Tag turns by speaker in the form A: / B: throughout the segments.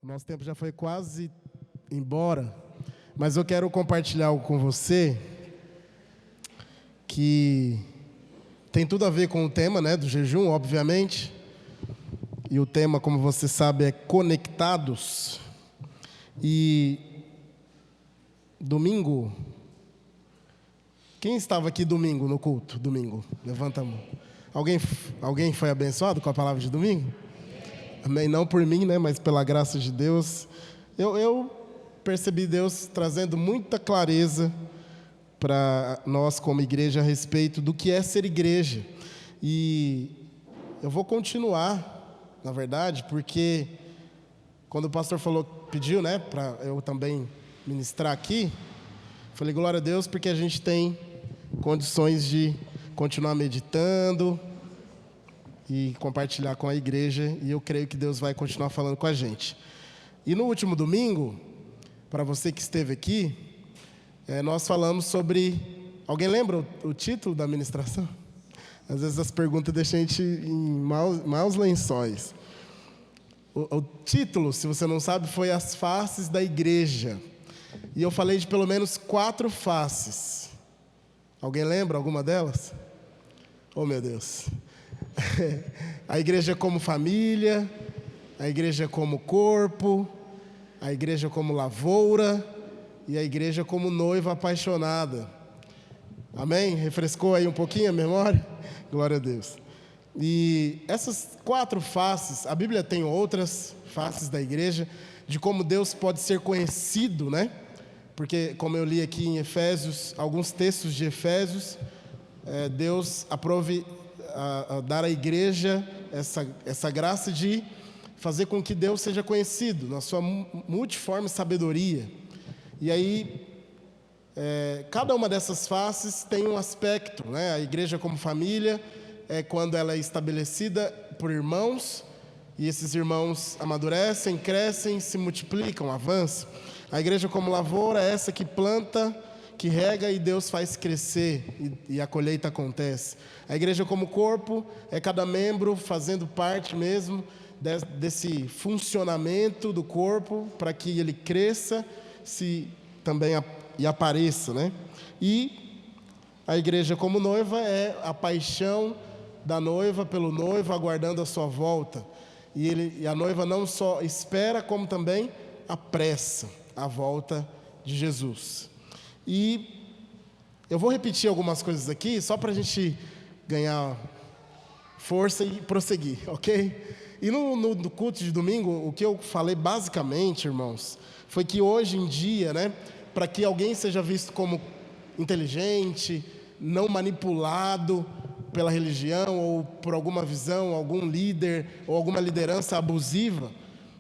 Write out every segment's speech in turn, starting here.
A: Nosso tempo já foi quase embora, mas eu quero compartilhar algo com você que tem tudo a ver com o tema, né, do jejum, obviamente. E o tema, como você sabe, é conectados. E domingo, quem estava aqui domingo no culto? Domingo, levanta a mão. Alguém foi abençoado com a palavra de domingo? Amém. Não por mim, né, mas pela graça de Deus. Eu percebi Deus trazendo muita clareza para nós como igreja a respeito do que é ser igreja. E eu vou continuar, na verdade, porque quando o pastor pediu, né, para eu também ministrar aqui, falei, glória a Deus, porque a gente tem condições de continuar meditando e compartilhar com a igreja, e eu creio que Deus vai continuar falando com a gente. E no último domingo, para você que esteve aqui, nós falamos sobre... Alguém lembra o título da ministração? Às vezes as perguntas deixam a gente em maus lençóis. O título, se você não sabe, foi As Faces da Igreja. E eu falei de pelo menos 4 faces. Alguém lembra alguma delas? Oh, meu Deus. A igreja como família, a igreja como corpo, a igreja como lavoura e a igreja como noiva apaixonada. Amém? Refrescou aí um pouquinho a memória? Glória a Deus. E essas 4 faces, a Bíblia tem outras faces da igreja, de como Deus pode ser conhecido, né? Porque, como eu li aqui em Efésios, alguns textos de Efésios, Deus aprove a dar à igreja essa graça de fazer com que Deus seja conhecido na sua multiforme sabedoria. E aí, cada uma dessas faces tem um aspecto, né? A igreja como família é quando ela é estabelecida por irmãos, e esses irmãos amadurecem, crescem, se multiplicam, avançam. A igreja como lavoura é essa que planta, que rega e Deus faz crescer e a colheita acontece. A igreja como corpo é cada membro fazendo parte mesmo desse funcionamento do corpo para que ele cresça e apareça, né? E a igreja como noiva é a paixão da noiva pelo noivo aguardando a sua volta. E a noiva não só espera, como também apressa a volta de Jesus. E eu vou repetir algumas coisas aqui, só para a gente ganhar força e prosseguir, ok? E no culto de domingo, o que eu falei basicamente, irmãos, foi que hoje em dia, né, para que alguém seja visto como inteligente, não manipulado pela religião ou por alguma visão, algum líder ou alguma liderança abusiva,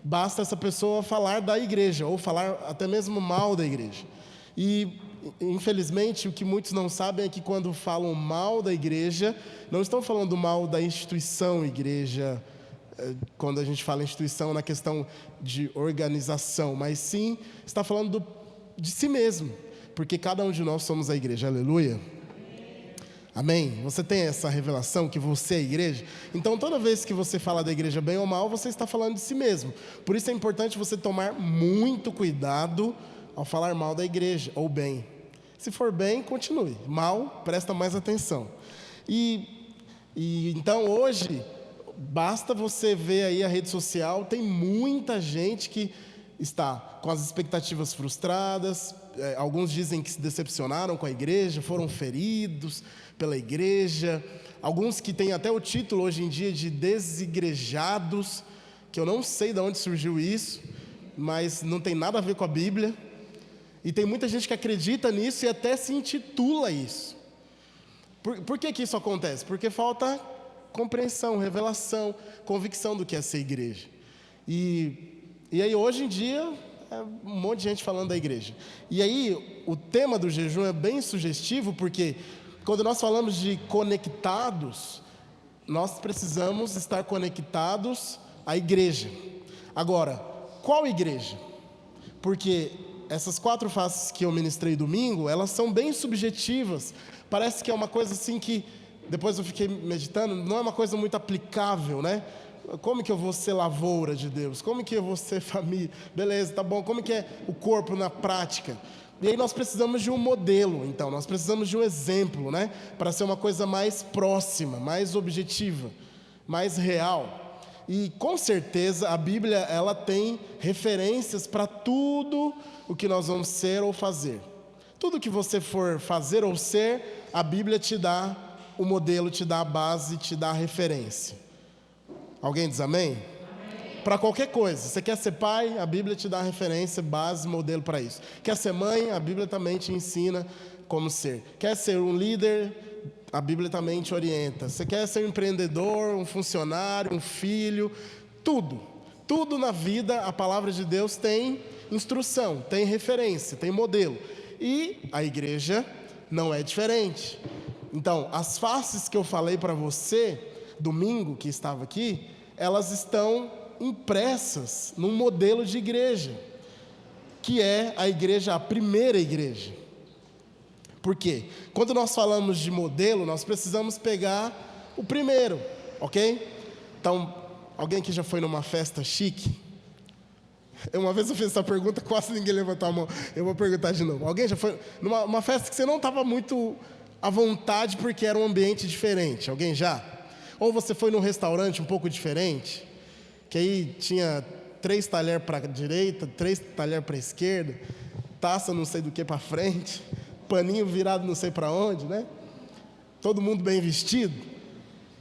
A: basta essa pessoa falar da igreja ou falar até mesmo mal da igreja. E infelizmente, o que muitos não sabem é que quando falam mal da igreja, não estão falando mal da instituição igreja, quando a gente fala instituição na questão de organização, mas sim está falando de si mesmo, porque cada um de nós somos a igreja, aleluia. Amém? Você tem essa revelação que você é a igreja? Então toda vez que você fala da igreja bem ou mal, você está falando de si mesmo. Por isso é importante você tomar muito cuidado ao falar mal da igreja, ou bem. Se for bem, continue. Mal, presta mais atenção. E então hoje, basta você ver aí a rede social, tem muita gente que está com as expectativas frustradas, alguns dizem que se decepcionaram com a igreja, foram feridos pela igreja, alguns que têm até o título hoje em dia de desigrejados, que eu não sei de onde surgiu isso, mas não tem nada a ver com a Bíblia. E tem muita gente que acredita nisso e até se intitula isso. Por que isso acontece? Porque falta compreensão, revelação, convicção do que é ser igreja. E aí hoje em dia, um monte de gente falando da igreja. E aí o tema do jejum é bem sugestivo, porque quando nós falamos de conectados, nós precisamos estar conectados à igreja. Agora, qual igreja? Porque essas 4 faces que eu ministrei domingo, elas são bem subjetivas. Parece que é uma coisa assim que, depois eu fiquei meditando, não é uma coisa muito aplicável, né? Como que eu vou ser lavoura de Deus? Como que eu vou ser família? Beleza, tá bom. Como que é o corpo na prática? E aí nós precisamos de um modelo, então. Nós precisamos de um exemplo, né? Para ser uma coisa mais próxima, mais objetiva, mais real. E com certeza a Bíblia, ela tem referências para tudo o que nós vamos ser ou fazer. Tudo que você for fazer ou ser, a Bíblia te dá o modelo, te dá a base, te dá a referência. Alguém diz amém? Para qualquer coisa. Você quer ser pai, a Bíblia te dá a referência, base, modelo para isso. Quer ser mãe, a Bíblia também te ensina como ser. Quer ser um líder, a Bíblia também te orienta. Você quer ser um empreendedor, um funcionário, um filho, tudo. Tudo na vida, a palavra de Deus tem instrução, tem referência, tem modelo. E a igreja não é diferente. Então, as faces que eu falei para você, domingo que estava aqui, elas estão impressas num modelo de igreja, que é a igreja, a primeira igreja. Por quê? Quando nós falamos de modelo, nós precisamos pegar o primeiro, ok? Então, alguém que já foi numa festa chique? Uma vez eu fiz essa pergunta, quase ninguém levantou a mão. Eu vou perguntar de novo. Alguém já foi numa festa que você não estava muito à vontade porque era um ambiente diferente? Alguém já? Ou você foi num restaurante um pouco diferente, que aí tinha 3 talheres para a direita, 3 talheres para a esquerda, taça não sei do que para frente, paninho virado não sei para onde, né? Todo mundo bem vestido?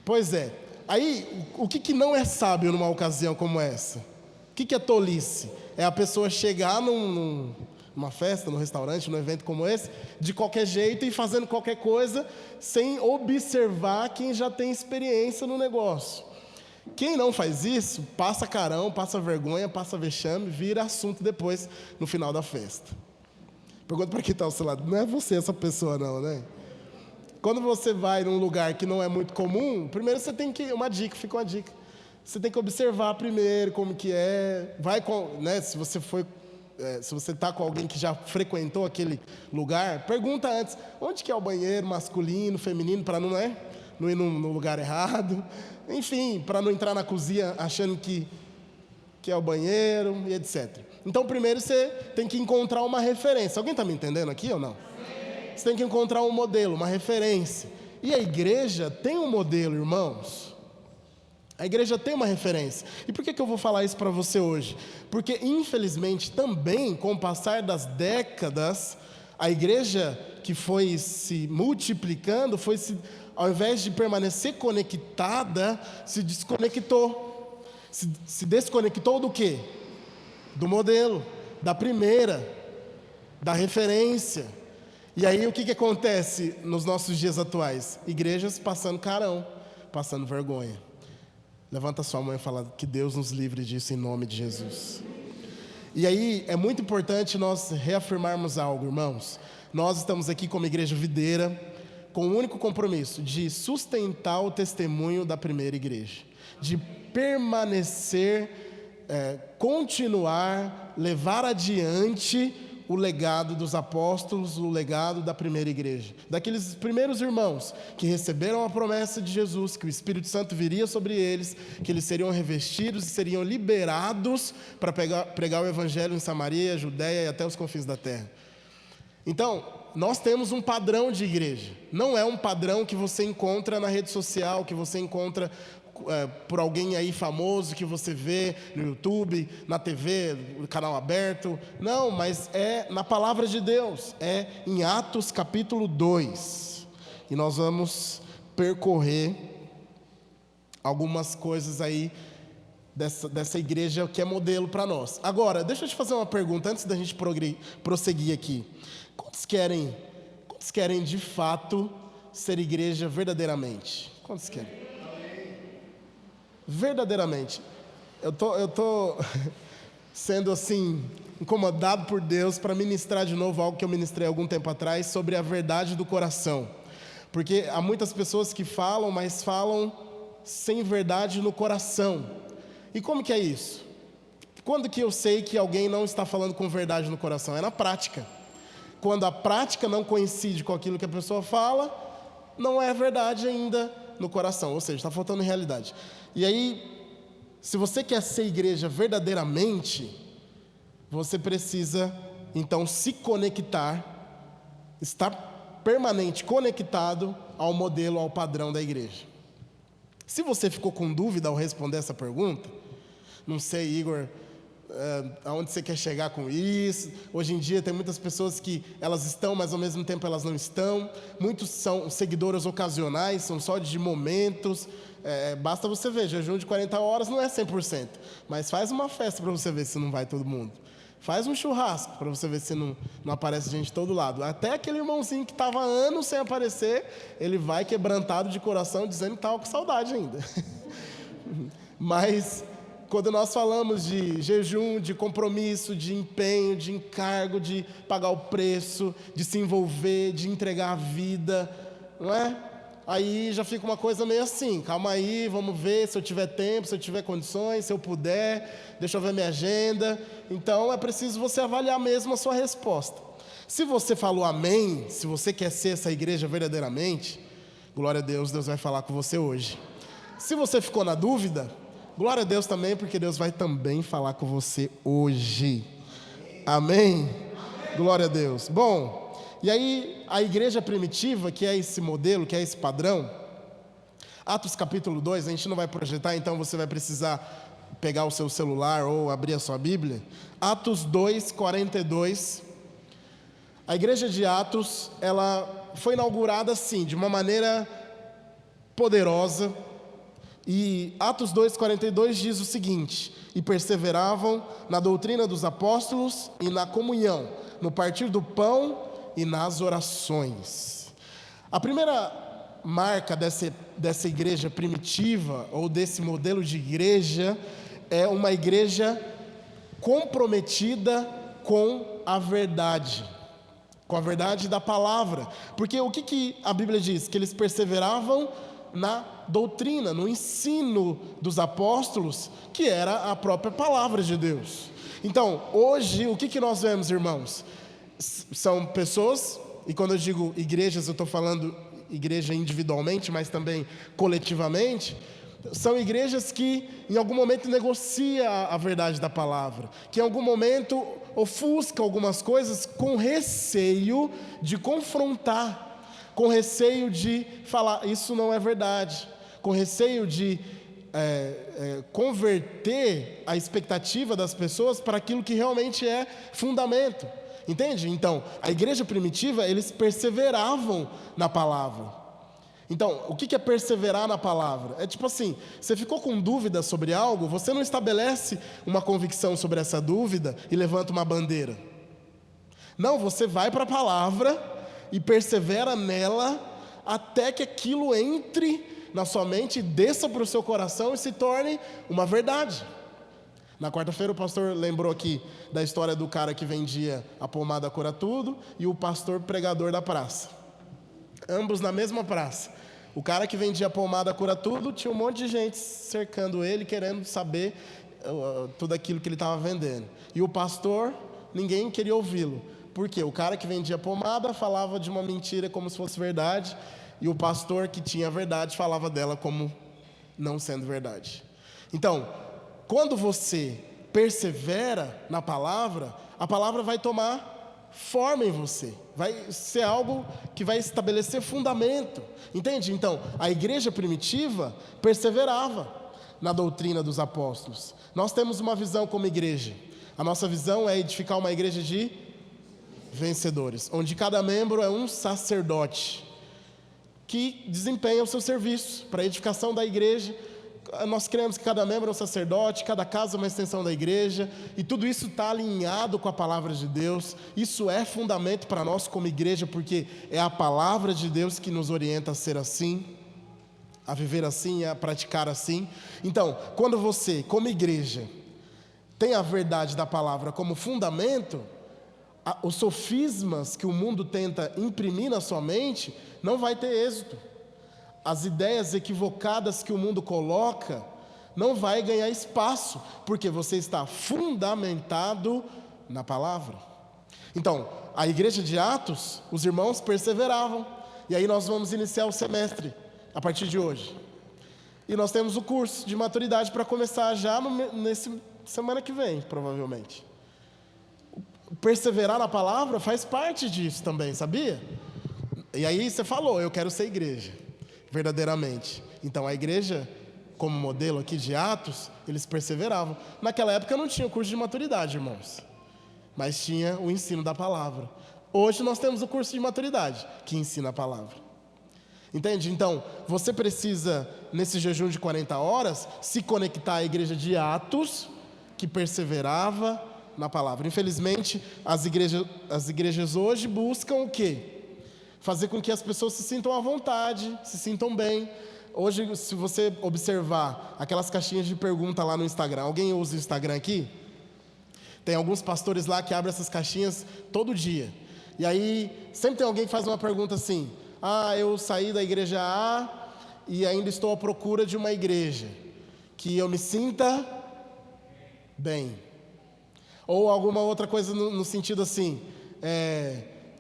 A: Pois é. Aí, o que não é sábio numa ocasião como essa? O que é tolice? É a pessoa chegar numa festa, num restaurante, num evento como esse, de qualquer jeito e fazendo qualquer coisa, sem observar quem já tem experiência no negócio. Quem não faz isso, passa carão, passa vergonha, passa vexame, vira assunto depois, no final da festa. Pergunta para quem está ao seu lado, não é você essa pessoa não, né? Quando você vai num lugar que não é muito comum, primeiro você tem que, fica uma dica, você tem que observar primeiro como que é, vai com, né, se você está com alguém que já frequentou aquele lugar, pergunta antes, onde que é o banheiro masculino, feminino, para não ir no lugar errado, enfim, para não entrar na cozinha achando que é o banheiro e etc. Então, primeiro você tem que encontrar uma referência. Alguém está me entendendo aqui ou não? Sim. Você tem que encontrar um modelo, uma referência. E a igreja tem um modelo, irmãos. A igreja tem uma referência. E por que eu vou falar isso para você hoje? Porque, infelizmente, também, com o passar das décadas, a igreja que foi se multiplicando, ao invés de permanecer conectada, se desconectou. Se desconectou do quê? Do modelo, da primeira, da referência. E aí o que acontece nos nossos dias atuais? Igrejas passando carão, passando vergonha. Levanta sua mão e fala que Deus nos livre disso em nome de Jesus. E aí é muito importante nós reafirmarmos algo, irmãos. Nós estamos aqui como igreja videira, com o único compromisso de sustentar o testemunho da primeira igreja, de permanecer, continuar, levar adiante o legado dos apóstolos, o legado da primeira igreja, daqueles primeiros irmãos que receberam a promessa de Jesus, que o Espírito Santo viria sobre eles, que eles seriam revestidos e seriam liberados para pregar o evangelho em Samaria, Judeia e até os confins da terra. Então, nós temos um padrão de igreja, não é um padrão que você encontra na rede social, que você encontra por alguém aí famoso que você vê no YouTube, na TV, no canal aberto. Não, mas é na palavra de Deus, é em Atos capítulo 2. E nós vamos percorrer algumas coisas aí dessa igreja que é modelo para nós. Agora, deixa eu te fazer uma pergunta antes da gente prosseguir aqui. Quantos querem de fato ser igreja verdadeiramente? Quantos querem? Verdadeiramente. Eu tô sendo assim incomodado por Deus para ministrar de novo algo que eu ministrei algum tempo atrás sobre a verdade do coração. Porque há muitas pessoas que falam, mas falam sem verdade no coração. E como que é isso? Quando que eu sei que alguém não está falando com verdade no coração? É na prática. Quando a prática não coincide com aquilo que a pessoa fala, não é verdade ainda no coração, ou seja, está faltando realidade. E aí, se você quer ser igreja verdadeiramente, você precisa, então, se conectar, estar permanente conectado ao modelo, ao padrão da igreja. Se você ficou com dúvida ao responder essa pergunta, não sei, Igor, aonde você quer chegar com isso? Hoje em dia tem muitas pessoas que elas estão, mas ao mesmo tempo elas não estão. Muitos são seguidores ocasionais, são só de momentos. Basta você ver, jejum de 40 horas não é 100%, mas faz uma festa para você ver se não vai todo mundo. Faz um churrasco para você ver se não aparece gente de todo lado. Até aquele irmãozinho que estava anos sem aparecer, ele vai quebrantado de coração, dizendo que estava com saudade ainda. Mas quando nós falamos de jejum, de compromisso, de empenho, de encargo, de pagar o preço, de se envolver, de entregar a vida, não é? Aí já fica uma coisa meio assim, calma aí, vamos ver se eu tiver tempo, se eu tiver condições, se eu puder, deixa eu ver minha agenda. Então é preciso você avaliar mesmo a sua resposta. Se você falou amém, se você quer ser essa igreja verdadeiramente, glória a Deus, Deus vai falar com você hoje. Se você ficou na dúvida, glória a Deus também, porque Deus vai também falar com você hoje. Amém? Glória a Deus. Bom, e aí a igreja primitiva, que é esse modelo, que é esse padrão, Atos capítulo 2, a gente não vai projetar, então você vai precisar pegar o seu celular ou abrir a sua Bíblia. Atos 2, 42. A igreja de Atos, ela foi inaugurada assim, de uma maneira poderosa. E Atos 2, 42 diz o seguinte: e perseveravam na doutrina dos apóstolos e na comunhão, no partir do pão e nas orações. A primeira marca dessa igreja primitiva, ou desse modelo de igreja, é uma igreja comprometida com a verdade da palavra. Porque o que a Bíblia diz? Que eles perseveravam na doutrina, no ensino dos apóstolos, que era a própria palavra de Deus. Então, hoje, o que nós vemos, irmãos? São pessoas, e quando eu digo igrejas, eu estou falando igreja individualmente, mas também coletivamente. São igrejas que em algum momento negociam a verdade da palavra, que em algum momento ofuscam algumas coisas com receio de confrontar, com receio de falar, isso não é verdade, com receio de converter a expectativa das pessoas para aquilo que realmente é fundamento. Entende? Então, a igreja primitiva, eles perseveravam na palavra. Então, o que é perseverar na palavra? É tipo assim, você ficou com dúvida sobre algo, você não estabelece uma convicção sobre essa dúvida e levanta uma bandeira. Não, você vai para a palavra e persevera nela até que aquilo entre na sua mente, desça para o seu coração e se torne uma verdade. Na quarta-feira o pastor lembrou aqui da história do cara que vendia a pomada cura tudo e o pastor pregador da praça. Ambos na mesma praça. O cara que vendia a pomada cura tudo, tinha um monte de gente cercando ele, querendo saber tudo aquilo que ele estava vendendo. E o pastor, ninguém queria ouvi-lo. Por quê? O cara que vendia pomada falava de uma mentira como se fosse verdade, e o pastor que tinha a verdade falava dela como não sendo verdade. Então, quando você persevera na palavra, a palavra vai tomar forma em você, vai ser algo que vai estabelecer fundamento, entende? Então, a igreja primitiva perseverava na doutrina dos apóstolos. Nós temos uma visão como igreja, a nossa visão é edificar uma igreja de vencedores, onde cada membro é um sacerdote, que desempenha o seu serviço para a edificação da igreja. Nós cremos que cada membro é um sacerdote, cada casa é uma extensão da igreja, e tudo isso está alinhado com a palavra de Deus. Isso é fundamento para nós como igreja, porque é a palavra de Deus que nos orienta a ser assim, a viver assim, a praticar assim. Então, quando você, como igreja, tem a verdade da palavra como fundamento, os sofismas que o mundo tenta imprimir na sua mente não vai ter êxito. As ideias equivocadas que o mundo coloca não vai ganhar espaço, porque você está fundamentado na palavra. Então, a igreja de Atos, os irmãos perseveravam, e aí nós vamos iniciar o semestre, a partir de hoje. E nós temos o curso de maturidade para começar já nesse semana que vem, provavelmente. Perseverar na palavra faz parte disso também, sabia? E aí você falou, eu quero ser igreja, verdadeiramente. Então a igreja, como modelo aqui de Atos, eles perseveravam. Naquela época não tinha o curso de maturidade, irmãos, mas tinha o ensino da palavra. Hoje nós temos o curso de maturidade, que ensina a palavra. Entende? Então, você precisa, nesse jejum de 40 horas, se conectar à igreja de Atos, que perseverava na palavra. Infelizmente, as igrejas hoje buscam o quê? Fazer com que as pessoas se sintam à vontade, se sintam bem. Hoje, se você observar aquelas caixinhas de pergunta lá no Instagram, alguém usa o Instagram aqui? Tem alguns pastores lá que abrem essas caixinhas todo dia. E aí, sempre tem alguém que faz uma pergunta assim: eu saí da igreja A e ainda estou à procura de uma igreja que eu me sinta bem. Ou alguma outra coisa no sentido assim,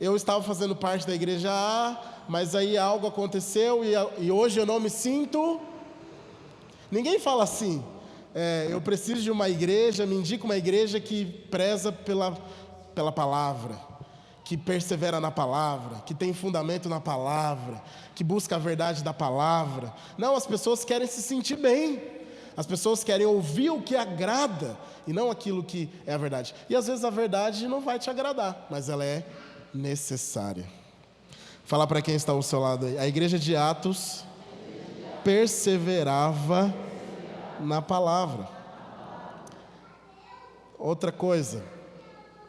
A: eu estava fazendo parte da igreja A, mas aí algo aconteceu e hoje eu não me sinto. Ninguém fala assim, eu preciso de uma igreja, me indica uma igreja que preza pela palavra, que persevera na palavra, que tem fundamento na palavra, que busca a verdade da palavra. Não, as pessoas querem se sentir bem. As pessoas querem ouvir o que agrada e não aquilo que é a verdade. E às vezes a verdade não vai te agradar, mas ela é necessária. Fala para quem está ao seu lado aí. A igreja de Atos perseverava na palavra. Outra coisa,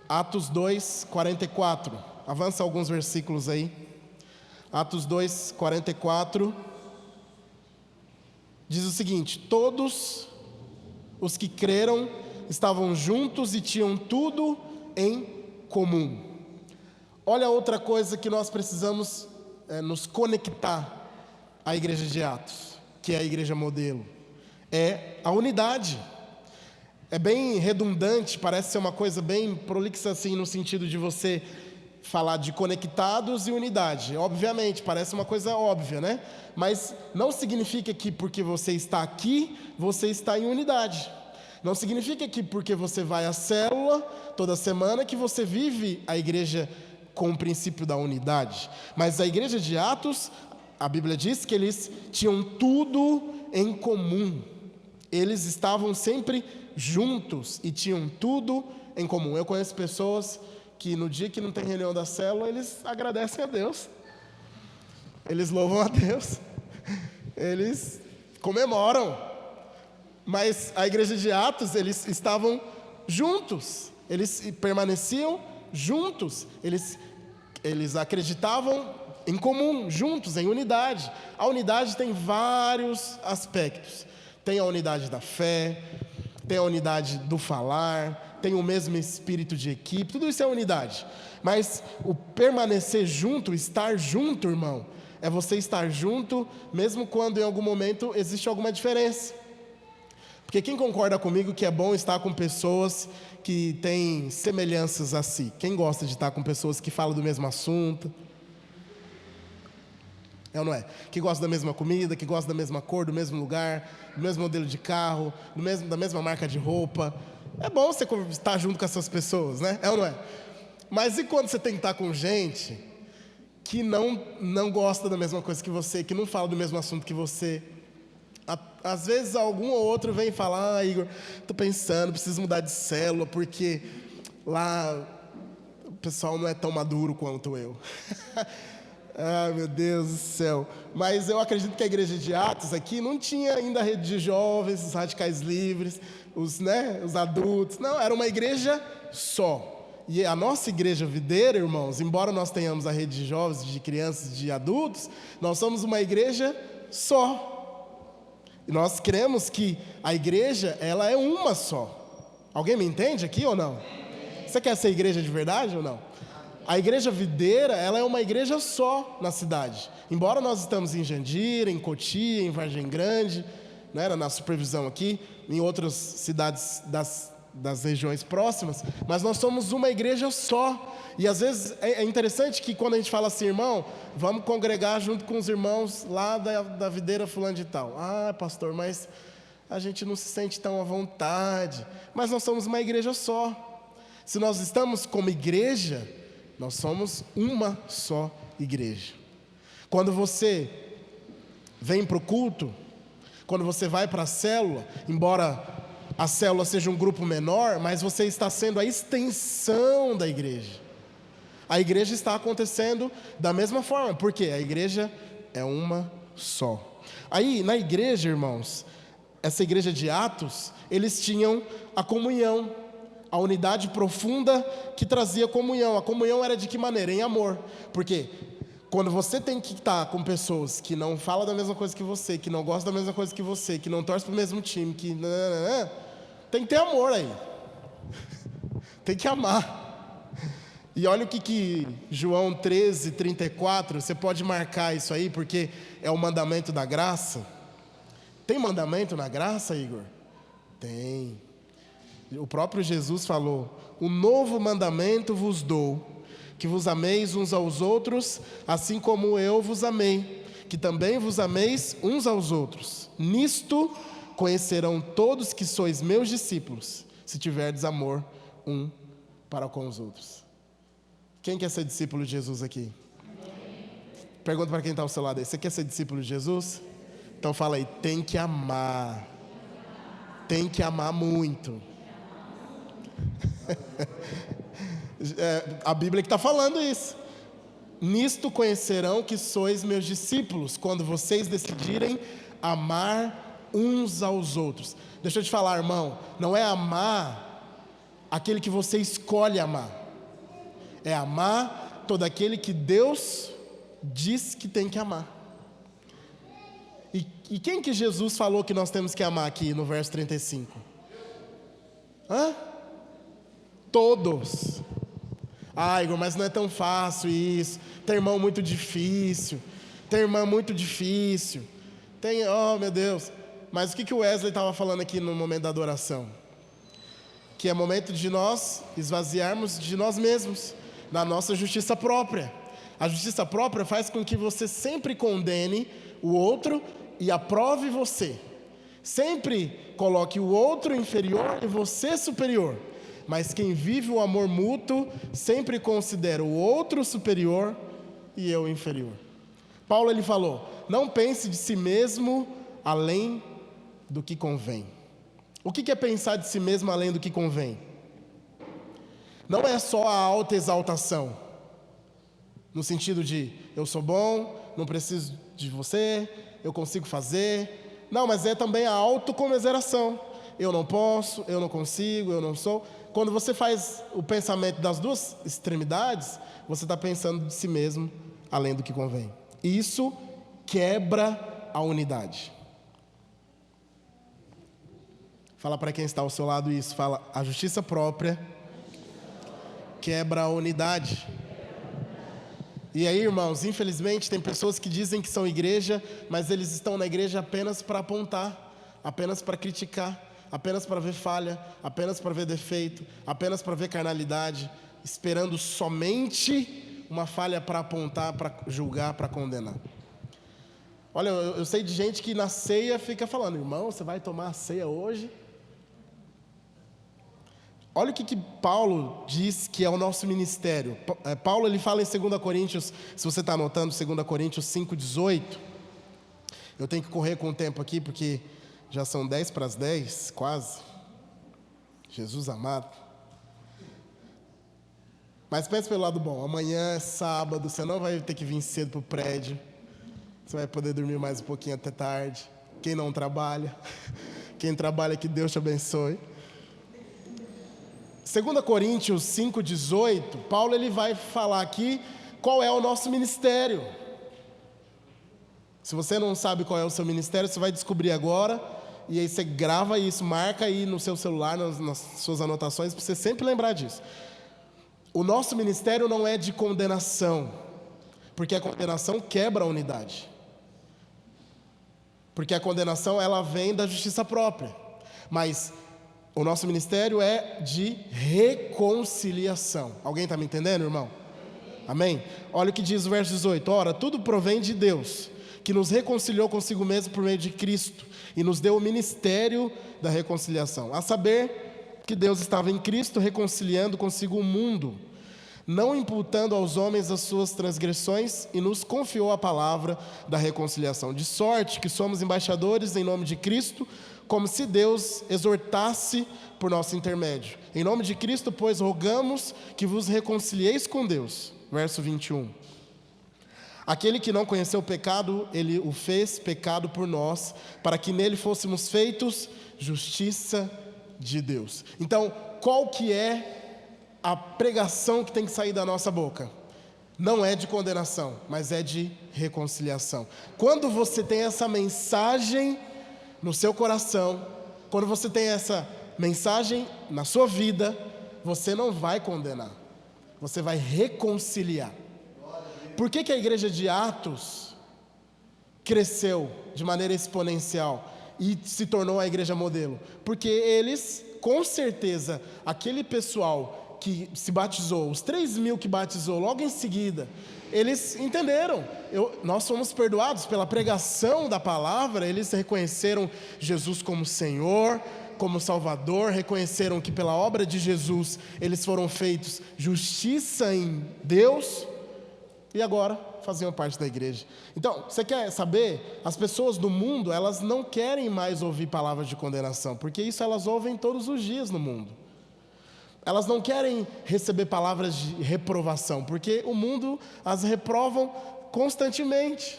A: Atos 2, 44. Avança alguns versículos aí. Atos 2, 44. Diz o seguinte: todos os que creram estavam juntos e tinham tudo em comum. Olha outra coisa que nós precisamos nos conectar à igreja de Atos, que é a igreja modelo, é a unidade. É bem redundante, parece ser uma coisa bem prolixa assim, no sentido de você falar de conectados e unidade. Obviamente, parece uma coisa óbvia, né? Mas não significa que porque você está aqui, você está em unidade. Não significa que porque você vai à célula toda semana, que você vive a igreja com o princípio da unidade. Mas a igreja de Atos, a Bíblia diz que eles tinham tudo em comum. Eles estavam sempre juntos e tinham tudo em comum. Eu conheço pessoas que no dia que não tem reunião da célula, eles agradecem a Deus, eles louvam a Deus, eles comemoram. Mas a igreja de Atos, eles estavam juntos, eles permaneciam juntos, eles acreditavam em comum, juntos, em unidade. A unidade tem vários aspectos. Tem a unidade da fé, tem a unidade do falar, tem o mesmo espírito de equipe, tudo isso é unidade. Mas o permanecer junto, estar junto, irmão, é você estar junto, mesmo quando em algum momento existe alguma diferença. Porque quem concorda comigo que é bom estar com pessoas que têm semelhanças a si? Quem gosta de estar com pessoas que falam do mesmo assunto? É ou não é? Que gosta da mesma comida, que gosta da mesma cor, do mesmo lugar, do mesmo modelo de carro, da mesma marca de roupa. É bom você estar junto com essas pessoas, né? É ou não é? Mas e quando você tem que estar com gente que não gosta da mesma coisa que você, que não fala do mesmo assunto que você? Às vezes algum ou outro vem falar: Igor, estou pensando, preciso mudar de célula, porque lá o pessoal não é tão maduro quanto eu. Ah, meu Deus do céu. Mas eu acredito que a igreja de Atos aqui não tinha ainda a rede de jovens, os radicais livres, os adultos. Não, era uma igreja só. E a nossa igreja videira, irmãos, embora nós tenhamos a rede de jovens, de crianças, de adultos, nós somos uma igreja só. E nós cremos que a igreja, ela é uma só. Alguém me entende aqui ou não? Você quer ser igreja de verdade ou não? A igreja videira, ela é uma igreja só na cidade. Embora nós estamos em Jandira, em Cotia, em Vargem Grande, né, na supervisão aqui, em outras cidades das regiões próximas, mas nós somos uma igreja só. E às vezes é interessante que quando a gente fala assim, irmão, vamos congregar junto com os irmãos lá da videira fulano de tal. Ah, pastor, mas a gente não se sente tão à vontade. Mas nós somos uma igreja só. Se nós estamos como igreja, nós somos uma só igreja. Quando você vem para o culto, quando você vai para a célula, embora a célula seja um grupo menor, mas você está sendo a extensão da igreja. A igreja está acontecendo da mesma forma, porque a igreja é uma só. Aí, na igreja, irmãos, essa igreja de Atos, eles tinham a comunhão, a unidade profunda que trazia comunhão. A comunhão era de que maneira? Em amor. Porque quando você tem que estar com pessoas que não falam da mesma coisa que você, que não gostam da mesma coisa que você, que não torcem para o mesmo time, que tem que ter amor aí. Tem que amar. E olha o que João 13:34, você pode marcar isso aí, porque é o mandamento da graça. Tem mandamento na graça, Igor? Tem. O próprio Jesus falou: um novo mandamento vos dou, que vos ameis uns aos outros, assim como eu vos amei, que também vos ameis uns aos outros. Nisto conhecerão todos que sois meus discípulos, se tiverdes amor um para com os outros. Quem quer ser discípulo de Jesus aqui? Pergunta para quem está ao seu lado aí: você quer ser discípulo de Jesus? Então fala aí: tem que amar. Tem que amar muito. A Bíblia que está falando isso. Nisto conhecerão que sois meus discípulos, quando vocês decidirem amar uns aos outros. Deixa eu te falar, irmão, não é amar aquele que você escolhe amar, é amar todo aquele que Deus diz que tem que amar. E quem que Jesus falou que nós temos que amar aqui no verso 35? Todos. Ah, Igor, mas não é tão fácil isso. Tem irmão muito difícil. Tem irmã muito difícil. Oh meu Deus. Mas o que o Wesley estava falando aqui no momento da adoração? Que é momento de nós esvaziarmos de nós mesmos, da nossa justiça própria. A justiça própria faz com que você sempre condene o outro e aprove você. Sempre coloque o outro inferior e você superior. Mas quem vive o amor mútuo sempre considera o outro superior e eu inferior. Paulo ele falou: não pense de si mesmo além do que convém. O que é pensar de si mesmo além do que convém? Não é só a autoexaltação, no sentido de eu sou bom, não preciso de você, eu consigo fazer. Não, mas é também a autocomiseração. Eu não posso, eu não consigo, eu não sou. Quando você faz o pensamento das duas extremidades, você está pensando de si mesmo além do que convém. E isso quebra a unidade. Fala para quem está ao seu lado isso. Fala: a justiça própria quebra a unidade. E aí, irmãos, infelizmente tem pessoas que dizem que são igreja, mas eles estão na igreja apenas para apontar, apenas para criticar, apenas para ver falha, apenas para ver defeito, apenas para ver carnalidade, esperando somente uma falha para apontar, para julgar, para condenar. Olha, eu sei de gente que na ceia fica falando: irmão, você vai tomar a ceia hoje? Olha o que Paulo diz que é o nosso ministério. Paulo ele fala em 2 Coríntios, se você está anotando, 2 Coríntios 5:18. Eu tenho que correr com o tempo aqui, porque já são 10:10, quase. Jesus amado. Mas pense pelo lado bom: amanhã é sábado, você não vai ter que vir cedo para o prédio. Você vai poder dormir mais um pouquinho até tarde. Quem não trabalha, quem trabalha, que Deus te abençoe. 2 Coríntios 5:18, Paulo ele vai falar aqui qual é o nosso ministério. Se você não sabe qual é o seu ministério, você vai descobrir agora. E aí você grava isso, marca aí no seu celular, nas suas anotações, para você sempre lembrar disso. O nosso ministério não é de condenação, porque a condenação quebra a unidade. Porque a condenação ela vem da justiça própria. Mas O nosso ministério é de reconciliação. Alguém está me entendendo, irmão? Amém? Olha o que diz o verso 18. Ora, tudo provém de Deus, que nos reconciliou consigo mesmo por meio de Cristo, e nos deu o ministério da reconciliação. A saber, que Deus estava em Cristo reconciliando consigo o mundo, não imputando aos homens as suas transgressões, e nos confiou a palavra da reconciliação. De sorte que somos embaixadores em nome de Cristo, como se Deus exortasse por nosso intermédio. Em nome de Cristo, pois, rogamos que vos reconcilieis com Deus. Verso 21. Aquele que não conheceu o pecado, ele o fez pecado por nós, para que nele fôssemos feitos justiça de Deus. Então, qual que é a pregação que tem que sair da nossa boca? Não é de condenação, mas é de reconciliação. Quando você tem essa mensagem no seu coração, quando você tem essa mensagem na sua vida, você não vai condenar, você vai reconciliar. Por que a igreja de Atos cresceu de maneira exponencial e se tornou a igreja modelo? Porque eles, com certeza, aquele pessoal que se batizou, os 3.000 que batizou logo em seguida, eles entenderam, nós fomos perdoados pela pregação da palavra, eles reconheceram Jesus como Senhor, como Salvador, reconheceram que pela obra de Jesus eles foram feitos justiça em Deus, e agora faziam parte da igreja. Então, você quer saber? As pessoas do mundo, elas não querem mais ouvir palavras de condenação, porque isso elas ouvem todos os dias no mundo. Elas não querem receber palavras de reprovação, porque o mundo as reprovam constantemente.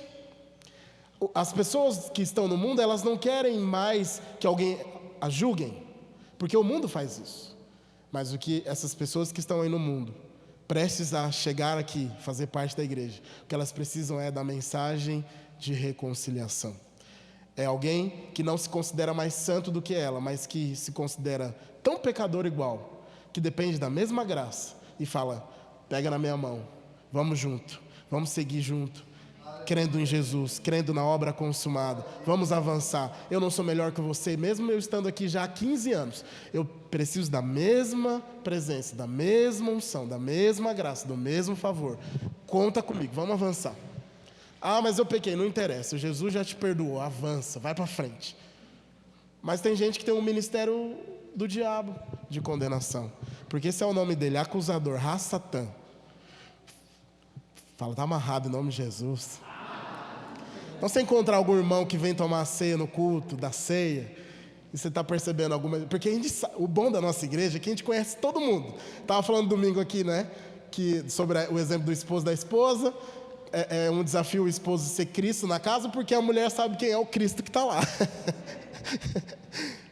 A: As pessoas que estão no mundo, elas não querem mais que alguém as julguem, porque o mundo faz isso. Mas o que essas pessoas que estão aí no mundo, prestes a chegar aqui, fazer parte da igreja, o que elas precisam é da mensagem de reconciliação. É alguém que não se considera mais santo do que ela, mas que se considera tão pecador igual, que depende da mesma graça, e fala, pega na minha mão, vamos junto, vamos seguir junto, crendo em Jesus, crendo na obra consumada, vamos avançar. Eu não sou melhor que você, mesmo eu estando aqui já há 15 anos, eu preciso da mesma presença, da mesma unção, da mesma graça, do mesmo favor. Conta comigo, vamos avançar. Ah, mas eu pequei, não interessa, Jesus já te perdoou, avança, vai para frente. Mas tem gente que tem um ministério do diabo, de condenação, porque esse é o nome dele, acusador, Ra-Satã. Fala, está amarrado em nome de Jesus. Então, você encontrar algum irmão que vem tomar a ceia no culto da ceia, e você está percebendo alguma... Porque a gente, o bom da nossa igreja é que a gente conhece todo mundo. Estava falando domingo aqui, né? Sobre o exemplo do esposo da esposa. É um desafio o esposo ser Cristo na casa, porque a mulher sabe quem é o Cristo que está lá.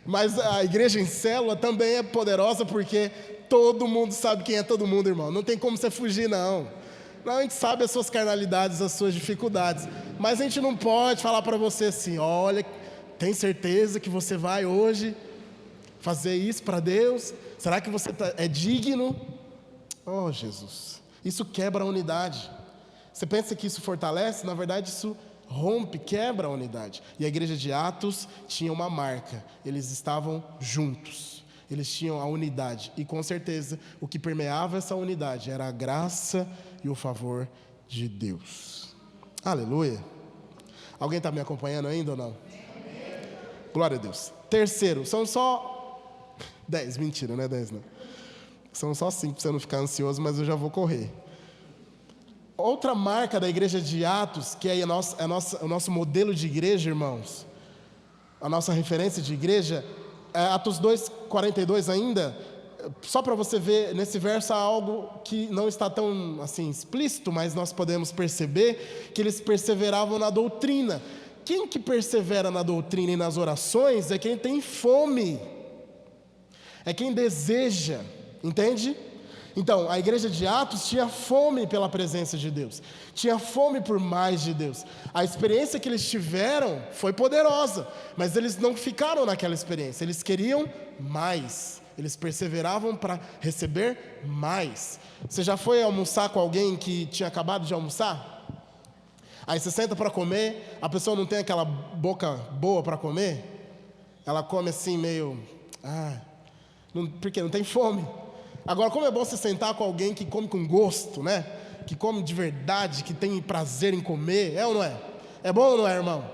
A: Mas a igreja em célula também é poderosa, porque todo mundo sabe quem é todo mundo, irmão. Não tem como você fugir, não. Não, a gente sabe as suas carnalidades, as suas dificuldades. Mas a gente não pode falar para você assim, olha, tem certeza que você vai hoje fazer isso para Deus? Será que você é digno? Oh, Jesus, isso quebra a unidade. Você pensa que isso fortalece? Na verdade, isso rompe, quebra a unidade. E a igreja de Atos tinha uma marca, eles estavam juntos, eles tinham a unidade, e com certeza o que permeava essa unidade era a graça e o favor de Deus. Aleluia. Alguém está me acompanhando ainda ou não? Glória a Deus. Terceiro, são só 10, mentira, não é 10 não, são só 5 para você não ficar ansioso, mas eu já vou correr. Outra marca da igreja de Atos, que é o nosso modelo de igreja, irmãos, a nossa referência de igreja, Atos 2:42 ainda, só para você ver, nesse verso há algo que não está tão assim explícito, mas nós podemos perceber que eles perseveravam na doutrina. Quem que persevera na doutrina e nas orações é quem tem fome, é quem deseja, entende? Então, a igreja de Atos tinha fome pela presença de Deus, tinha fome por mais de Deus. A experiência que eles tiveram foi poderosa, mas eles não ficaram naquela experiência, eles queriam mais, eles perseveravam para receber mais. Você já foi almoçar com alguém que tinha acabado de almoçar? Aí você senta para comer, a pessoa não tem aquela boca boa para comer, ela come assim meio... Porque não tem fome. Agora, como é bom você sentar com alguém que come com gosto, né? Que come de verdade, que tem prazer em comer, é ou não é? É bom ou não é, irmão?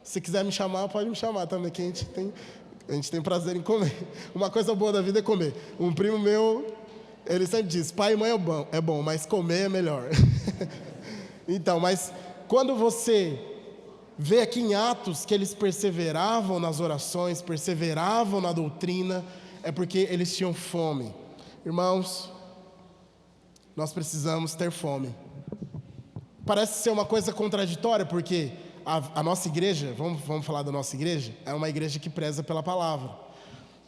A: Se quiser me chamar, pode me chamar também, que a gente tem prazer em comer. Uma coisa boa da vida é comer. Um primo meu, ele sempre diz, pai e mãe é bom, mas comer é melhor. Então, mas quando você vê aqui em Atos que eles perseveravam nas orações, perseveravam na doutrina, é porque eles tinham fome. Irmãos, nós precisamos ter fome. Parece ser uma coisa contraditória, porque a nossa igreja, vamos falar da nossa igreja, é uma igreja que preza pela palavra.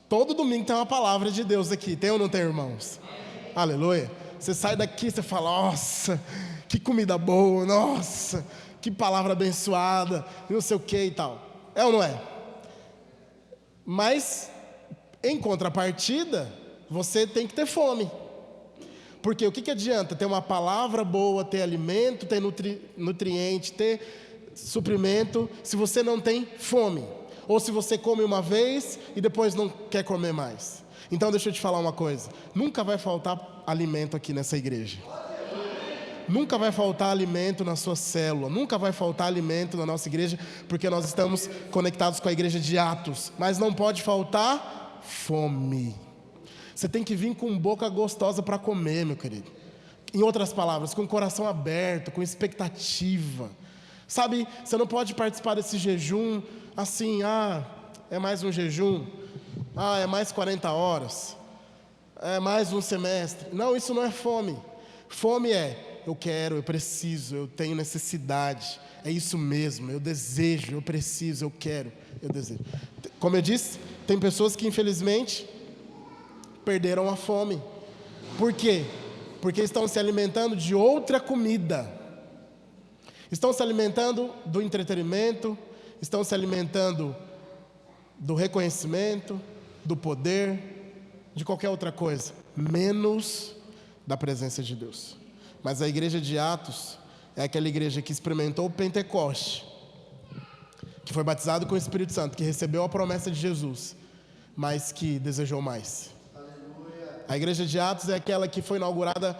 A: Todo domingo tem uma palavra de Deus aqui, tem ou não tem, irmãos? Aleluia. Você sai daqui, você fala, nossa, que comida boa, nossa, que palavra abençoada, não sei o que e tal. É ou não é? Mas, em contrapartida, você tem que ter fome. Porque o que adianta ter uma palavra boa, ter alimento, ter nutriente, ter suprimento, se você não tem fome? Ou se você come uma vez e depois não quer comer mais? Então deixa eu te falar uma coisa, nunca vai faltar alimento aqui nessa igreja. Nunca vai faltar alimento na sua célula, nunca vai faltar alimento na nossa igreja, porque nós estamos conectados com a igreja de Atos. Mas não pode faltar fome. Você tem que vir com boca gostosa para comer, meu querido. Em outras palavras, com o coração aberto, com expectativa. Sabe, você não pode participar desse jejum assim, é mais um jejum, é mais 40 horas, é mais um semestre. Não, isso não é fome. Fome é, eu quero, eu preciso, eu tenho necessidade. É isso mesmo, eu desejo, eu preciso, eu quero, eu desejo. Como eu disse, tem pessoas que infelizmente perderam a fome. Por quê? Porque estão se alimentando de outra comida. Estão se alimentando do entretenimento, estão se alimentando do reconhecimento, do poder, de qualquer outra coisa, menos da presença de Deus. Mas a igreja de Atos é aquela igreja que experimentou o Pentecoste, que foi batizado com o Espírito Santo, que recebeu a promessa de Jesus, mas que desejou mais. A igreja de Atos é aquela que foi inaugurada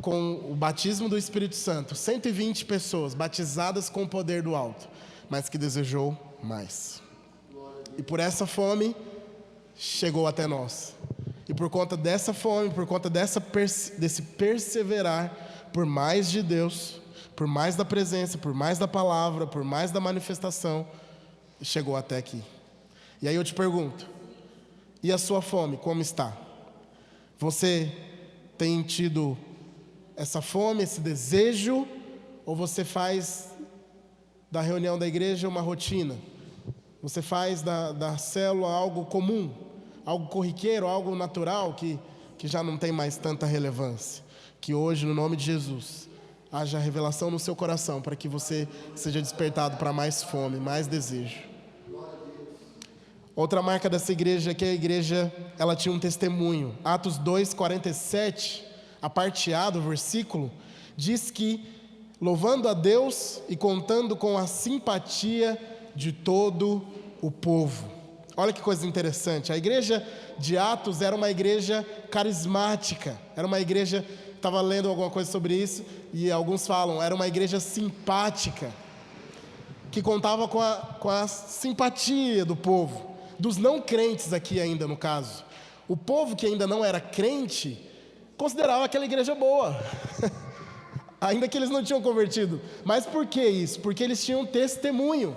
A: com o batismo do Espírito Santo, 120 pessoas batizadas com o poder do alto, mas que desejou mais. E por essa fome chegou até nós. E por conta dessa fome, por conta desse perseverar por mais de Deus, por mais da presença, por mais da palavra, por mais da manifestação, chegou até aqui. E aí eu te pergunto, e a sua fome, como está? Você tem tido essa fome, esse desejo, ou você faz da reunião da igreja uma rotina? Você faz da célula algo comum, algo corriqueiro, algo natural, que já não tem mais tanta relevância? Que hoje, no nome de Jesus, haja revelação no seu coração, para que você seja despertado para mais fome, mais desejo. Outra marca dessa igreja é que a igreja, ela tinha um testemunho. Atos 2:47, a parte A do versículo, diz que louvando a Deus e contando com a simpatia de todo o povo. Olha que coisa interessante, a igreja de Atos era uma igreja carismática, era uma igreja, estava lendo alguma coisa sobre isso, e alguns falam, era uma igreja simpática, que contava com a simpatia do povo, dos não crentes aqui ainda no caso. O povo que ainda não era crente, considerava aquela igreja boa, ainda que eles não tinham convertido. Mas por que isso? Porque eles tinham testemunho.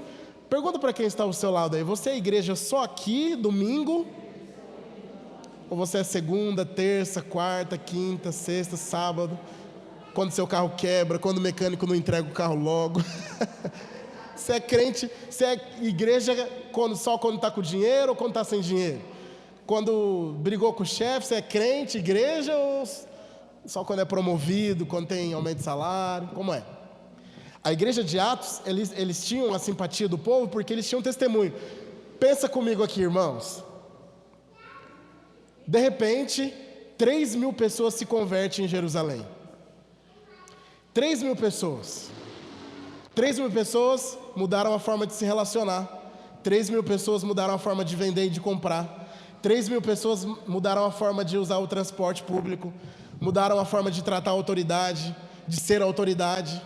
A: Pergunta para quem está ao seu lado aí, você é igreja só aqui, domingo? Ou você é segunda, terça, quarta, quinta, sexta, sábado? Quando seu carro quebra, quando o mecânico não entrega o carro logo? Você é crente, você é igreja só quando está com dinheiro ou quando está sem dinheiro? Quando brigou com o chefe, você é crente, igreja, ou só quando é promovido, quando tem aumento de salário? Como é? A igreja de Atos, eles tinham a simpatia do povo porque eles tinham testemunho. Pensa comigo aqui, irmãos. De repente, 3.000 pessoas se convertem em Jerusalém. 3.000 pessoas. 3.000 pessoas mudaram a forma de se relacionar. 3.000 pessoas mudaram a forma de vender e de comprar. 3.000 pessoas mudaram a forma de usar o transporte público, mudaram a forma de tratar a autoridade, de ser autoridade.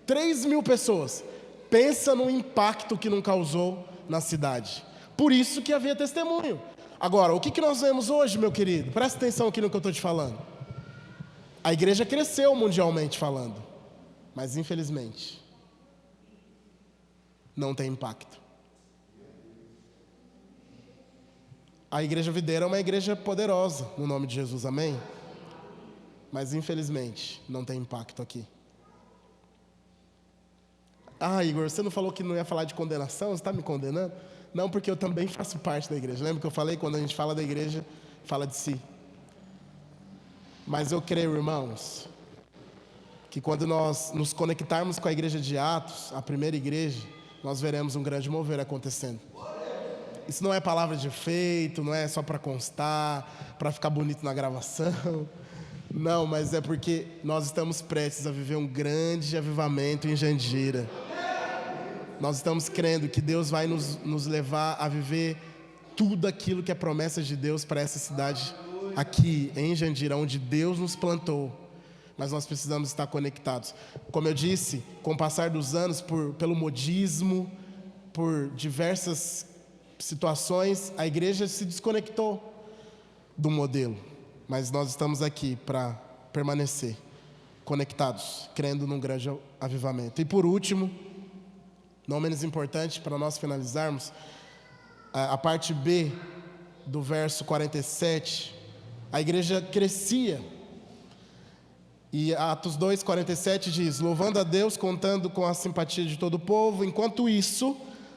A: 3.000 pessoas. Pensa no impacto que não causou na cidade. Por isso que havia testemunho. Agora, o que nós vemos hoje, meu querido? Presta atenção aqui no que eu estou te falando. A igreja cresceu mundialmente falando, mas infelizmente não tem impacto. A igreja videira é uma igreja poderosa, no nome de Jesus, amém? Mas infelizmente não tem impacto aqui. Ah, Igor, você não falou que não ia falar de condenação? Você está me condenando? Não, porque eu também faço parte da igreja. Lembra que eu falei, quando a gente fala da igreja, fala de si. Mas eu creio, irmãos, que quando nós nos conectarmos com a igreja de Atos, a primeira igreja, nós veremos um grande mover acontecendo. Isso não é palavra de efeito, não é só para constar, para ficar bonito na gravação. Não, mas é porque nós estamos prestes a viver um grande avivamento em Jandira. Nós estamos crendo que Deus vai nos levar a viver tudo aquilo que é promessa de Deus para essa cidade aqui em Jandira, onde Deus nos plantou. Mas nós precisamos estar conectados. Como eu disse, com o passar dos anos, pelo modismo, por diversas situações, a igreja se desconectou do modelo. Mas nós estamos aqui para permanecer conectados, crendo num grande avivamento. E por último, não menos importante, para nós finalizarmos, a parte B do verso 47, a igreja crescia. E Atos 2:47 diz: louvando a Deus, contando com a simpatia de todo o povo, enquanto isso,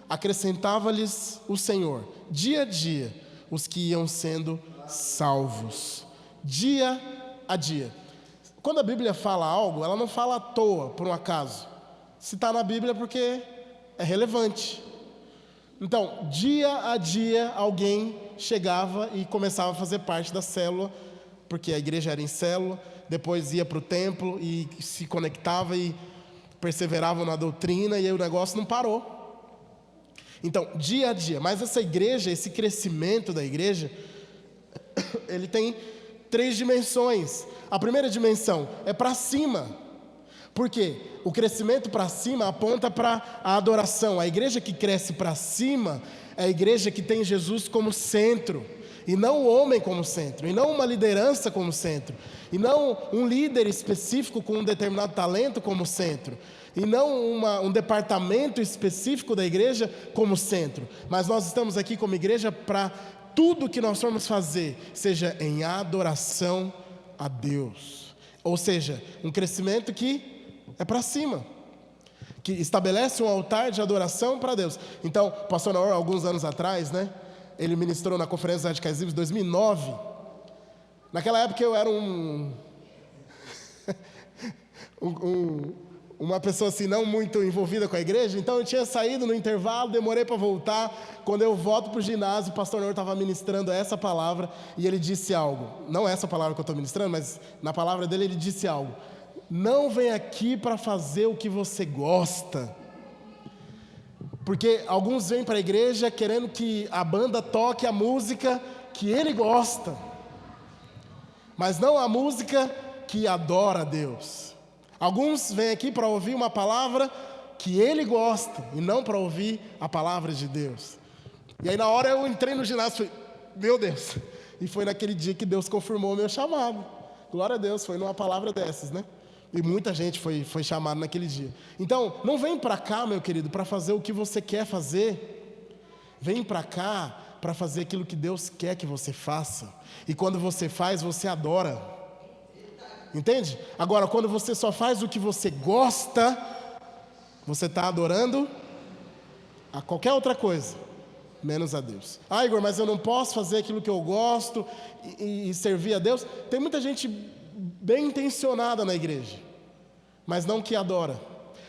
A: acrescentava-lhes o Senhor, dia a dia, os que iam sendo salvos. Dia a dia. Quando a Bíblia fala algo, ela não fala à toa, por um acaso. Se está na Bíblia é porque é relevante. Então, dia a dia, alguém chegava e começava a fazer parte da célula, porque a igreja era em célula, depois ia para o templo e se conectava e perseverava na doutrina, e aí o negócio não parou. Então, dia a dia. Mas essa igreja, esse crescimento da igreja, ele tem 3 dimensões. A primeira dimensão é para cima. Por quê? O crescimento para cima aponta para a adoração. A igreja que cresce para cima é a igreja que tem Jesus como centro, e não o homem como centro, e não uma liderança como centro, e não um líder específico com um determinado talento como centro, e não um departamento específico da igreja como centro. Mas nós estamos aqui como igreja para tudo que nós formos fazer seja em adoração a Deus. Ou seja, um crescimento que é para cima, que estabelece um altar de adoração para Deus. Então, o pastor Naor, alguns anos atrás, ele ministrou na Conferência Radicais Livres, 2009. Naquela época eu era uma pessoa assim, não muito envolvida com a igreja, então eu tinha saído no intervalo, demorei para voltar. Quando eu volto para o ginásio, o pastor Naor estava ministrando essa palavra, e ele disse algo, não essa palavra que eu estou ministrando, mas na palavra dele ele disse algo: não vem aqui para fazer o que você gosta. Porque alguns vêm para a igreja querendo que a banda toque a música que ele gosta, mas não a música que adora a Deus. Alguns vêm aqui para ouvir uma palavra que ele gosta, e não para ouvir a palavra de Deus. E aí na hora eu entrei no ginásio e falei, meu Deus, e foi naquele dia que Deus confirmou o meu chamado. Glória a Deus, foi numa palavra dessas, E muita gente foi chamada naquele dia. Então, não vem para cá, meu querido, para fazer o que você quer fazer. Vem para cá para fazer aquilo que Deus quer que você faça. E quando você faz, você adora. Entende? Agora, quando você só faz o que você gosta, você está adorando a qualquer outra coisa, menos a Deus. Ah, Igor, mas eu não posso fazer aquilo que eu gosto e servir a Deus. Tem muita gente bem intencionada na igreja, mas não que adora.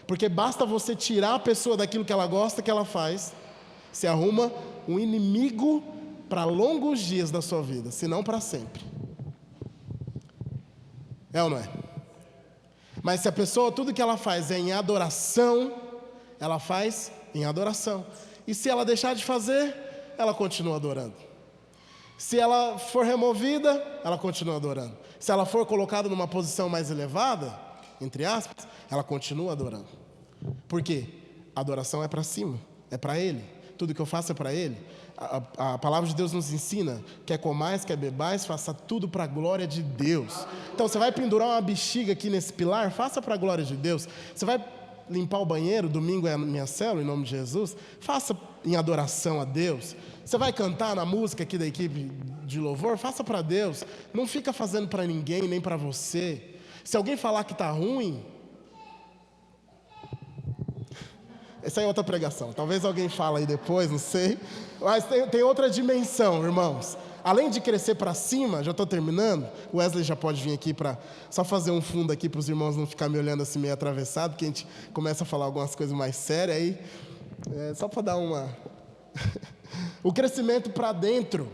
A: Porque basta você tirar a pessoa daquilo que ela gosta que ela faz, se arruma um inimigo para longos dias da sua vida, se não para sempre. É ou não é? Mas se a pessoa, tudo que ela faz é em adoração, ela faz em adoração. E se ela deixar de fazer, ela continua adorando. Se ela for removida, ela continua adorando. Se ela for colocada numa posição mais elevada, entre aspas, ela continua adorando. Por quê? A adoração é para cima, é para Ele. Tudo que eu faço é para Ele. A palavra de Deus nos ensina: quer comais, quer bebais, faça tudo para a glória de Deus. Então você vai pendurar uma bexiga aqui nesse pilar, faça para a glória de Deus. Você vai limpar o banheiro, domingo é a minha célula, em nome de Jesus, faça em adoração a Deus. Você vai cantar na música aqui da equipe de louvor, faça para Deus. Não fica fazendo para ninguém, nem para você. Se alguém falar que está ruim, essa é outra pregação, talvez alguém fale aí depois, não sei. Mas tem outra dimensão, irmãos. Além de crescer para cima, já estou terminando, o Wesley já pode vir aqui para só fazer um fundo aqui para os irmãos não ficarem me olhando assim meio atravessado, porque a gente começa a falar algumas coisas mais sérias aí, só para dar uma... O crescimento para dentro.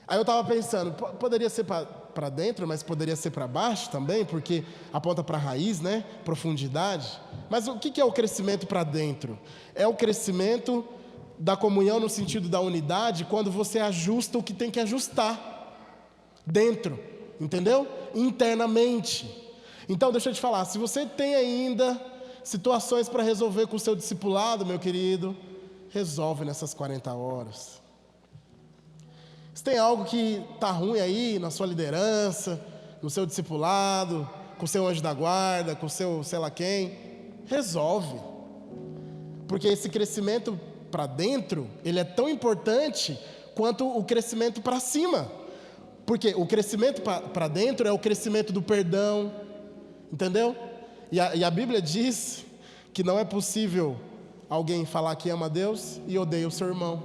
A: Aí eu estava pensando, poderia ser para dentro, mas poderia ser para baixo também, porque aponta para a raiz, né? Profundidade. Mas o que é o crescimento para dentro? É o crescimento da comunhão no sentido da unidade, quando você ajusta o que tem que ajustar dentro, entendeu? Internamente. Então, deixa eu te falar, se você tem ainda situações para resolver com o seu discipulado, meu querido, resolve nessas 40 horas. Se tem algo que está ruim aí na sua liderança, no seu discipulado, com o seu anjo da guarda, com o seu sei lá quem, resolve. Porque esse crescimento para dentro, ele é tão importante quanto o crescimento para cima. Porque o crescimento para dentro é o crescimento do perdão, entendeu? E a Bíblia diz que não é possível alguém falar que ama a Deus e odeia o seu irmão.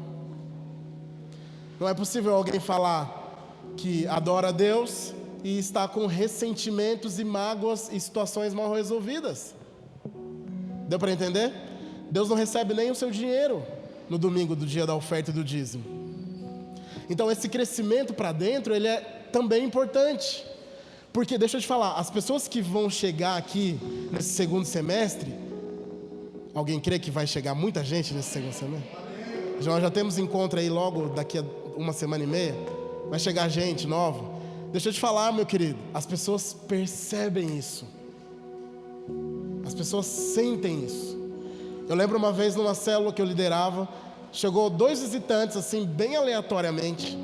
A: Não é possível alguém falar que adora a Deus e está com ressentimentos e mágoas e situações mal resolvidas. Deu para entender? Deus não recebe nem o seu dinheiro no domingo do dia da oferta e do dízimo. Então esse crescimento para dentro, ele é também importante. Porque, deixa eu te falar, as pessoas que vão chegar aqui nesse segundo semestre, alguém crê que vai chegar muita gente nesse segundo semestre? Nós já temos encontro aí logo daqui a uma semana e meia, vai chegar gente nova. Deixa eu te falar, meu querido, as pessoas percebem isso. As pessoas sentem isso. Eu lembro uma vez numa célula que eu liderava, chegou 2 visitantes assim, bem aleatoriamente.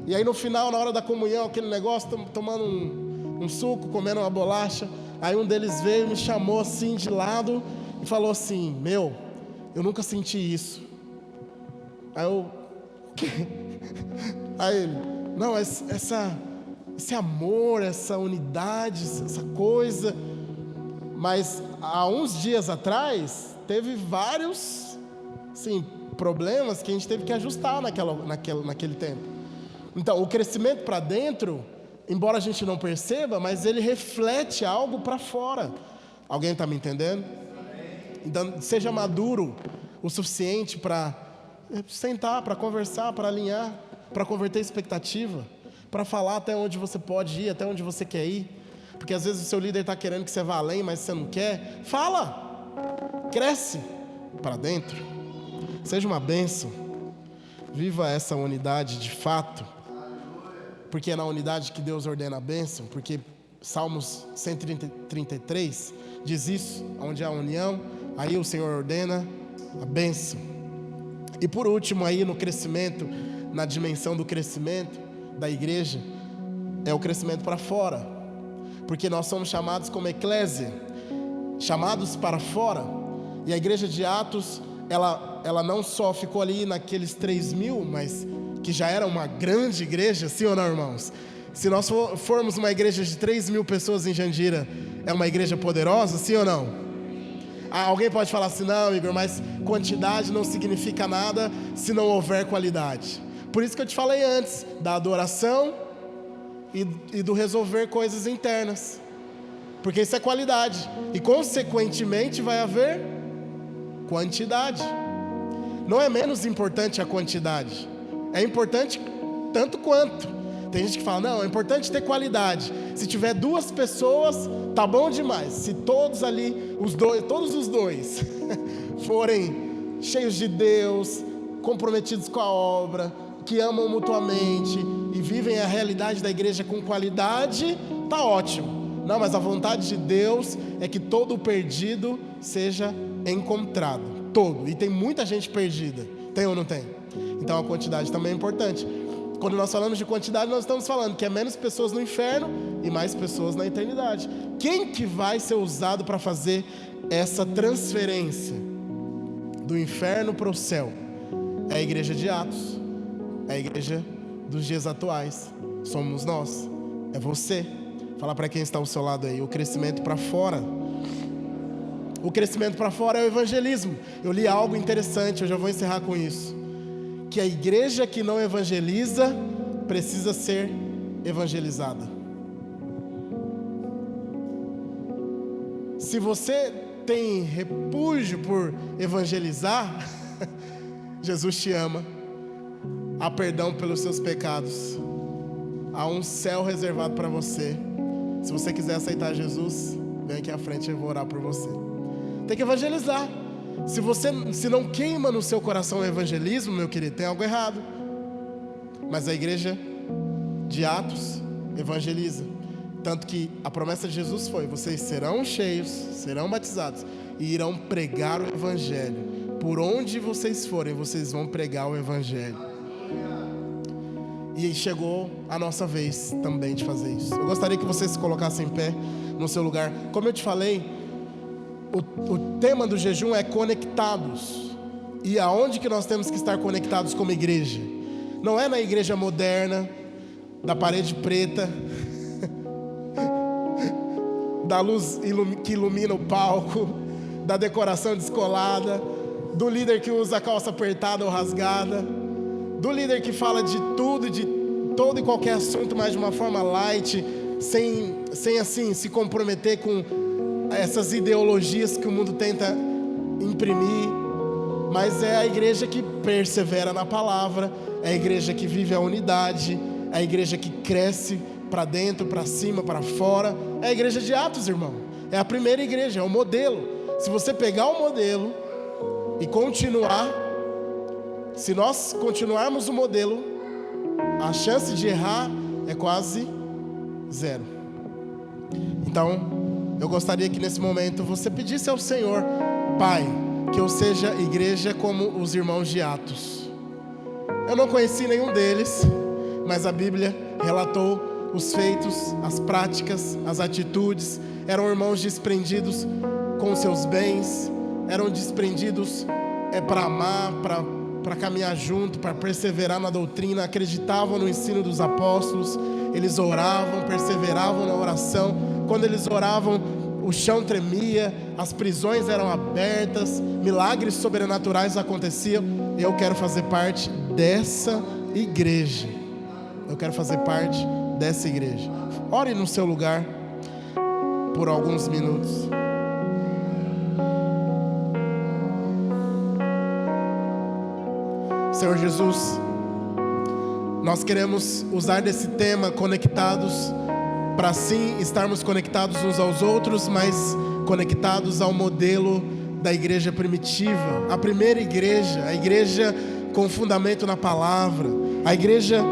A: E aí no final, na hora da comunhão, aquele negócio, tomando um suco, comendo uma bolacha. Aí um deles veio e me chamou assim de lado e falou assim: meu, eu nunca senti isso. Aí eu, o quê? Aí ele, não, esse amor, essa unidade, essa coisa. Mas há uns dias atrás, teve vários, sim, problemas que a gente teve que ajustar naquele tempo. Então, o crescimento para dentro, embora a gente não perceba, mas ele reflete algo para fora. Alguém está me entendendo? Então, seja maduro o suficiente para sentar, para conversar, para alinhar, para converter expectativa, para falar até onde você pode ir, até onde você quer ir. Porque às vezes o seu líder está querendo que você vá além, mas você não quer. Fala, cresce para dentro, seja uma bênção, viva essa unidade de fato, porque é na unidade que Deus ordena a bênção, porque Salmos 133 diz isso, onde há união, aí o Senhor ordena a bênção. E por último aí no crescimento, na dimensão do crescimento da igreja, é o crescimento para fora. Porque nós somos chamados como eclésia, chamados para fora. E a igreja de Atos, ela não só ficou ali naqueles 3.000, mas que já era uma grande igreja, sim ou não, irmãos? Se nós formos uma igreja de 3.000 pessoas em Jandira, é uma igreja poderosa, sim ou não? Alguém pode falar assim: não, Igor, mas quantidade não significa nada se não houver qualidade. Por isso que eu te falei antes, da adoração e do resolver coisas internas, porque isso é qualidade, e consequentemente vai haver quantidade. Não é menos importante a quantidade, é importante tanto quanto. Tem gente que fala: não, é importante ter qualidade. Se tiver 2 pessoas, tá bom demais. Se todos ali, todos os dois forem cheios de Deus, comprometidos com a obra, que amam mutuamente e vivem a realidade da igreja com qualidade, tá ótimo. Não, mas a vontade de Deus é que todo o perdido seja encontrado, todo. E tem muita gente perdida, tem ou não tem? Então a quantidade também é importante. Quando nós falamos de quantidade, nós estamos falando que é menos pessoas no inferno e mais pessoas na eternidade. Quem que vai ser usado para fazer essa transferência do inferno para o céu? É a igreja de Atos, é a igreja dos dias atuais, somos nós, é você. Fala para quem está ao seu lado aí, o crescimento para fora. O crescimento para fora é o evangelismo. Eu li algo interessante, eu já vou encerrar com isso. Que a igreja que não evangeliza precisa ser evangelizada. Se você tem repúdio por evangelizar, Jesus te ama, há perdão pelos seus pecados, há um céu reservado para você. Se você quiser aceitar Jesus, vem aqui à frente e eu vou orar por você. Tem que evangelizar. Se não queima no seu coração o evangelismo, meu querido, tem algo errado. Mas a igreja de Atos evangeliza. Tanto que a promessa de Jesus foi: vocês serão cheios, serão batizados e irão pregar o evangelho. Por onde vocês forem, vocês vão pregar o evangelho. E chegou a nossa vez também de fazer isso. Eu gostaria que vocês se colocassem em pé no seu lugar. Como eu te falei, o tema do jejum é conectados. E aonde que nós temos que estar conectados como igreja? Não é na igreja moderna, da parede preta, da luz que ilumina o palco, da decoração descolada, do líder que usa a calça apertada ou rasgada, do líder que fala de tudo, de todo e qualquer assunto, mas de uma forma light, sem assim se comprometer com essas ideologias que o mundo tenta imprimir. Mas é a igreja que persevera na palavra, é a igreja que vive a unidade, é a igreja que cresce para dentro, para cima, para fora. É a igreja de Atos, irmão. É a primeira igreja, é o modelo. Se você pegar o modelo e continuar, se nós continuarmos o modelo, a chance de errar é quase zero. Então, eu gostaria que nesse momento você pedisse ao Senhor: Pai, que eu seja igreja como os irmãos de Atos. Eu não conheci nenhum deles, mas a Bíblia relatou os feitos, as práticas, as atitudes. Eram irmãos desprendidos com seus bens, eram desprendidos para amar, para caminhar junto, para perseverar na doutrina, acreditavam no ensino dos apóstolos. Eles oravam, perseveravam na oração. Quando eles oravam, o chão tremia, as prisões eram abertas, milagres sobrenaturais aconteciam. Eu quero fazer parte dessa igreja. Eu quero fazer parte dessa igreja. Ore no seu lugar por alguns minutos. Senhor Jesus, nós queremos usar desse tema conectados, para sim estarmos conectados uns aos outros, mas conectados ao modelo da igreja primitiva, a primeira igreja, a igreja com fundamento na palavra, a igreja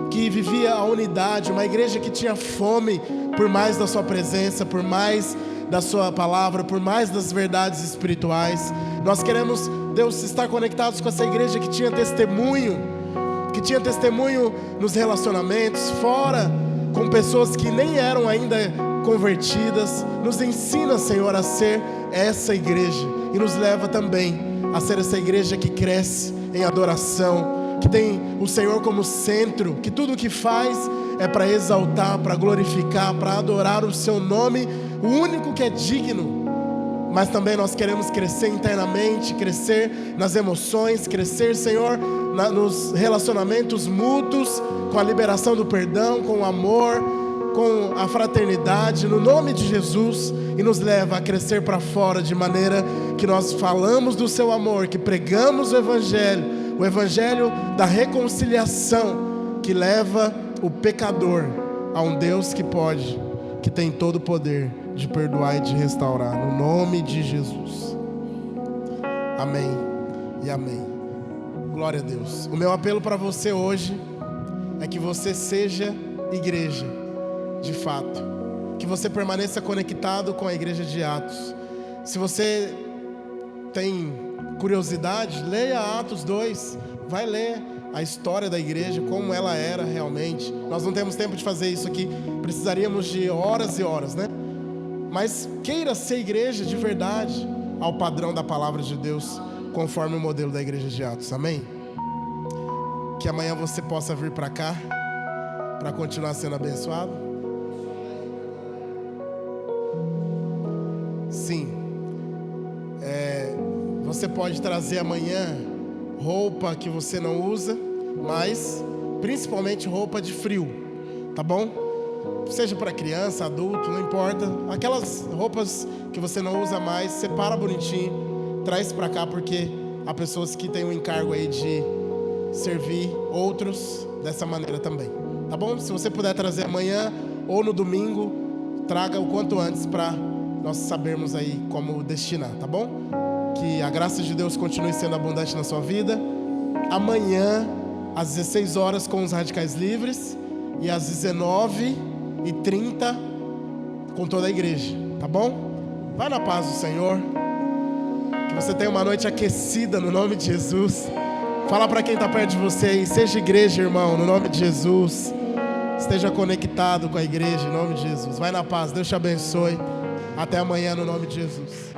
A: que vivia a unidade, uma igreja que tinha fome por mais da sua presença, por mais da sua palavra, por mais das verdades espirituais. Nós queremos, Deus, estar conectados com essa igreja que tinha testemunho nos relacionamentos, fora, com pessoas que nem eram ainda convertidas. Nos ensina, Senhor, a ser essa igreja, e nos leva também a ser essa igreja que cresce em adoração, que tem o Senhor como centro, que tudo o que faz é para exaltar, para glorificar, para adorar o seu nome, o único que é digno. Mas também nós queremos crescer internamente, crescer nas emoções, crescer, Senhor, nos relacionamentos mútuos, com a liberação do perdão, com o amor, com a fraternidade, no nome de Jesus. E nos leva a crescer para fora, de maneira que nós falamos do seu amor, que pregamos o Evangelho da reconciliação, que leva o pecador a um Deus que pode, que tem todo o poder de perdoar e de restaurar, no nome de Jesus. Amém e amém. Glória a Deus. O meu apelo para você hoje é que você seja igreja, de fato. Que você permaneça conectado com a igreja de Atos. Se você tem curiosidade, leia Atos 2. Vai ler a história da igreja, como ela era realmente. Nós não temos tempo de fazer isso aqui. Precisaríamos de horas e horas, né? Mas queira ser igreja de verdade, ao padrão da palavra de Deus, conforme o modelo da igreja de Atos. Amém? Que amanhã você possa vir para cá, para continuar sendo abençoado. Sim. Você pode trazer amanhã roupa que você não usa, mas principalmente roupa de frio, tá bom? Seja para criança, adulto, não importa. Aquelas roupas que você não usa mais, separa bonitinho, traz para cá, porque há pessoas que têm o encargo aí de servir outros dessa maneira também, tá bom? Se você puder trazer amanhã ou no domingo, traga o quanto antes para nós sabermos aí como destinar, tá bom? Que a graça de Deus continue sendo abundante na sua vida. Amanhã, às 16 horas, com os Radicais Livres, e às 19h30 com toda a igreja, tá bom? Vai na paz do Senhor. Que você tenha uma noite aquecida no nome de Jesus. Fala para quem está perto de você aí, seja igreja, irmão, no nome de Jesus. Esteja conectado com a igreja, em nome de Jesus. Vai na paz, Deus te abençoe. Até amanhã, no nome de Jesus.